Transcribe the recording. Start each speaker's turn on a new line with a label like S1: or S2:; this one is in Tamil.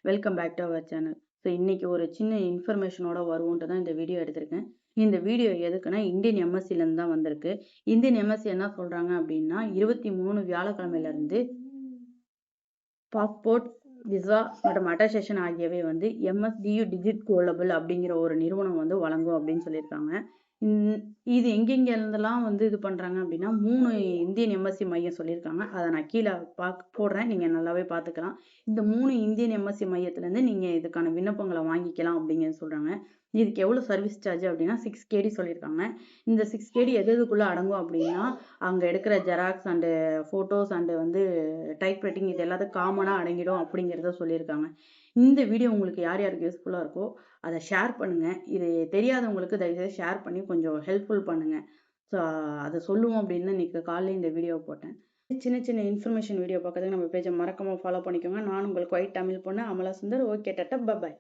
S1: Welcome back to our channel. So இன்னைக்கு ஒரு சின்ன இன்ஃபர்மேஷனோட வருவோன்ட்டு தான் இந்த வீடியோ எடுத்திருக்கேன். இந்த வீடியோ எதுக்குன்னா இந்தியன் எம்எஸ்சிலேருந்து தான் வந்திருக்கு. இந்தியன் எம்எஸ்சி என்ன சொல்கிறாங்க அப்படின்னா 23 வியாழக்கிழமையிலேருந்து பாஸ்போர்ட், விசா மற்றும் அட்டஸ்டேஷன் ஆகியவை வந்து எம்எஸ்டியு டிஜிட் கோலபிள் அப்படிங்கிற ஒரு நிறுவனம் வந்து வழங்கும் அப்படின்னு சொல்லியிருக்காங்க. இது எங்கெங்க இருந்தெல்லாம் வந்து இது பண்றாங்க அப்படின்னா 3 இந்தியன் எம்எஸ்சி மையம் சொல்லியிருக்காங்க. அதை நான் கீழே போடுறேன், நீங்க நல்லாவே பார்த்துக்கலாம். இந்த 3 இந்தியன் எம்எஸ்சி மையத்துல இருந்து நீங்க இதுக்கான விண்ணப்பங்களை வாங்கிக்கலாம் அப்படிங்கிறது சொல்றாங்க. இதுக்கு எவ்வளவு சர்வீஸ் சார்ஜ் அப்படின்னா 6KD சொல்லியிருக்காங்க. இந்த 6KD எதுக்குள்ள அடங்கும் அப்படின்னா அங்க எடுக்கிற ஜெராக்ஸ் அண்டு ஃபோட்டோஸ் அண்டு வந்து டைப் ரைட்டிங் இது எல்லாத்தையும் காமனா அடங்கிடும் அப்படிங்கிறத சொல்லியிருக்காங்க. இந்த வீடியோ உங்களுக்கு யார் யாருக்கு யூஸ்ஃபுல்லா இருக்கோ அதை ஷேர் பண்ணுங்க. இது தெரியாதவங்களுக்கு தயவுசெய்து ஷேர் பண்ணி கொஞ்சம் ஹெல்ப்ஃபுல் பண்ணுங்க. ஸோ அதை சொல்லுவோம் அப்படின்னு இன்னைக்கு காலையில் இந்த வீடியோவை போட்டேன். சின்ன சின்ன இன்ஃபர்மேஷன் வீடியோ பார்க்கறதுக்கு நம்ம பேஜை மறக்காம ஃபாலோ பண்ணிக்கோங்க. நான் உங்களுக்கு ஒயிட் தமிழ் பொண்ணு Amala Sundar. Okay, tata, by.